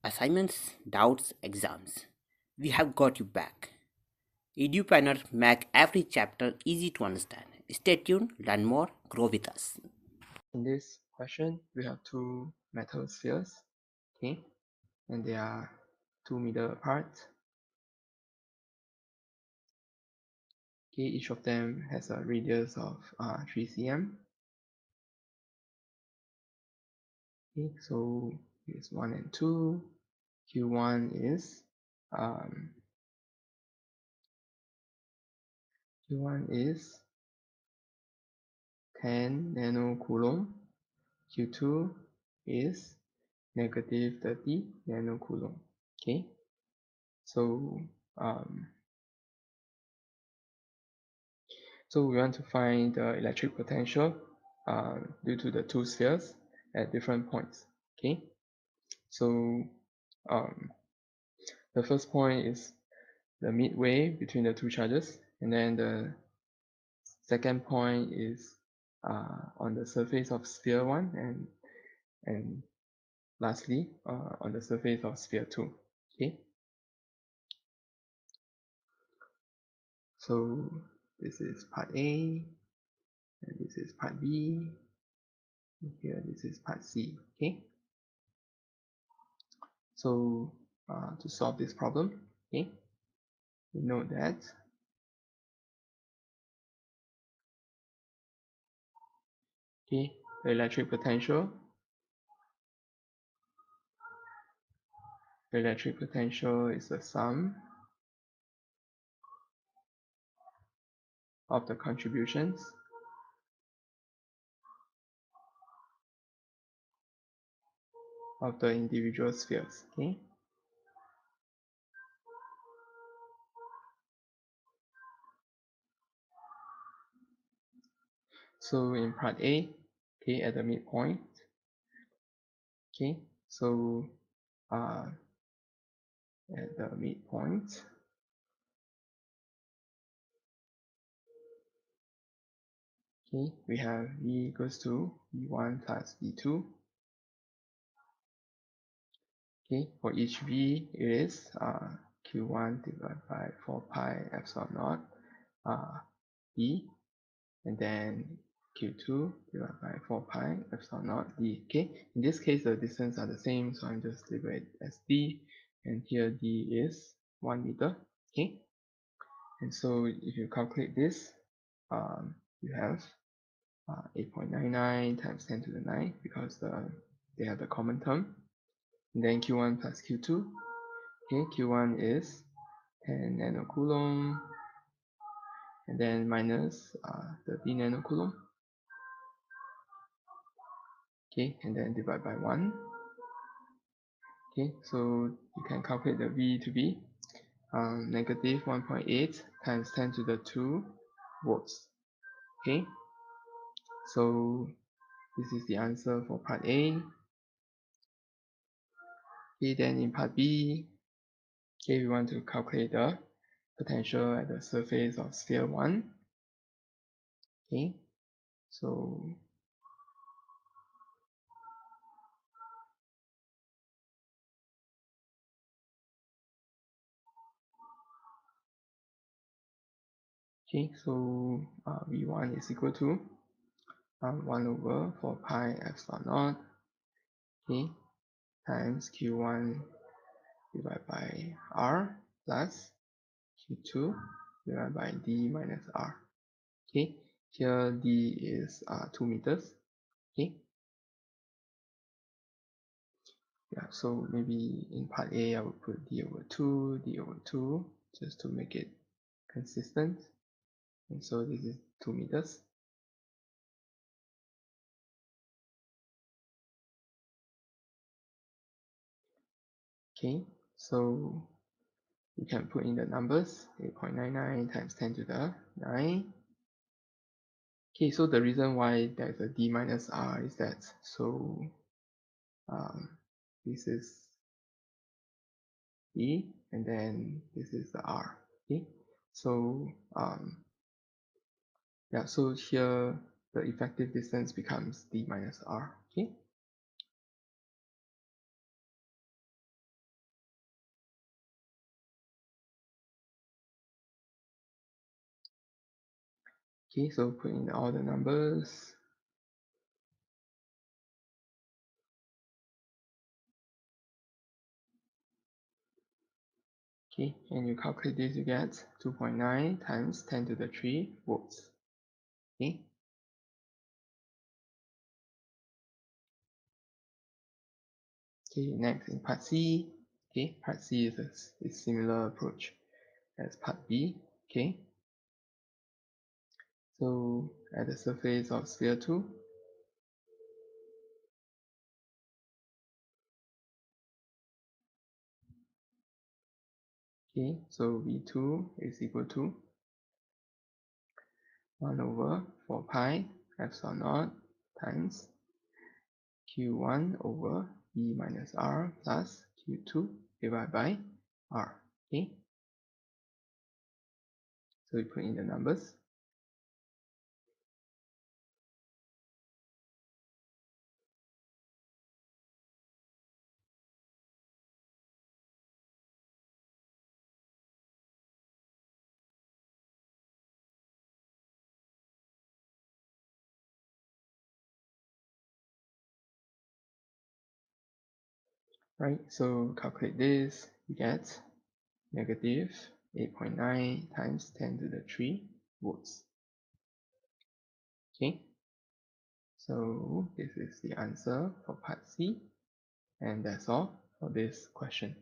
Assignments, doubts, exams. We have got you back. EduPlanner make every chapter easy to understand. Stay tuned, learn more, grow with us. In this question, we have two metal spheres, okay, and they are 2 meters apart. Okay, each of them has a radius of 3 cm. Okay, so here's 1 and 2. Q1 is um, Q1 is 10 nanocoulomb. Q2 is negative 30 nanocoulomb. Okay, so um, so we want to find the electric potential due to the two spheres at different points. Okay, so um, the first point is the midway between the two charges, and then the second point is on the surface of sphere 1, and lastly on the surface of sphere 2. Okay, so this is part A, and this is part B, and here this is part C. Okay, so to solve this problem, okay, we know that okay, the electric potential is the sum of the contributions of the individual spheres. Okay, so in part A, okay, at the midpoint, okay, so at the midpoint, okay, we have V equals to V1 plus V2. Okay, for each V it is Q1 divided by 4 pi epsilon naught E, and then Q2 divided by 4 pi epsilon naught D. Okay, in this case the distance are the same, so I'm just label it as D, and here D is 1 meter. Okay, and so if you calculate this, you have 8.99 times 10 to the 9 because they have the common term. And then Q1 plus Q2. Okay, Q1 is 10 nanocoulomb, and then minus 30 nanocoulomb. Okay, and then divide by 1. Okay, so you can calculate the V to be negative 1.8 times 10 to the 2 volts. Okay, so this is the answer for part A. Okay, then in part B, okay, we want to calculate the potential at the surface of sphere 1. Okay, so okay, so V1 is equal to 1 over 4 pi epsilon naught, okay, times Q1 divided by R plus Q2 divided by D minus R. Okay, here D is 2 meters. Okay, yeah, so maybe in part A I will put D over 2, D over 2, just to make it consistent. And so this is 2 meters. Okay, so you can put in the numbers 8.99 times 10 to the 9. Okay, so the reason why there's a D minus R is that so um, this is E, and then this is the R. Okay, so yeah, so here the effective distance becomes D minus R. Okay, Okay, so put in all the numbers. Okay, and you calculate this, you get 2.9 times 10 to the 3 volts. Okay. Okay, next in part C. Okay, part C is a similar approach as part B. Okay. So at the surface of sphere 2, okay, so V2 is equal to 1 over 4 pi epsilon naught times Q1 over E minus R plus Q2 divided by R. Okay, so we put in the numbers. Right, so calculate this, you get negative 8.9 times 10 to the 3 volts. Okay, so this is the answer for part C, and that's all for this question.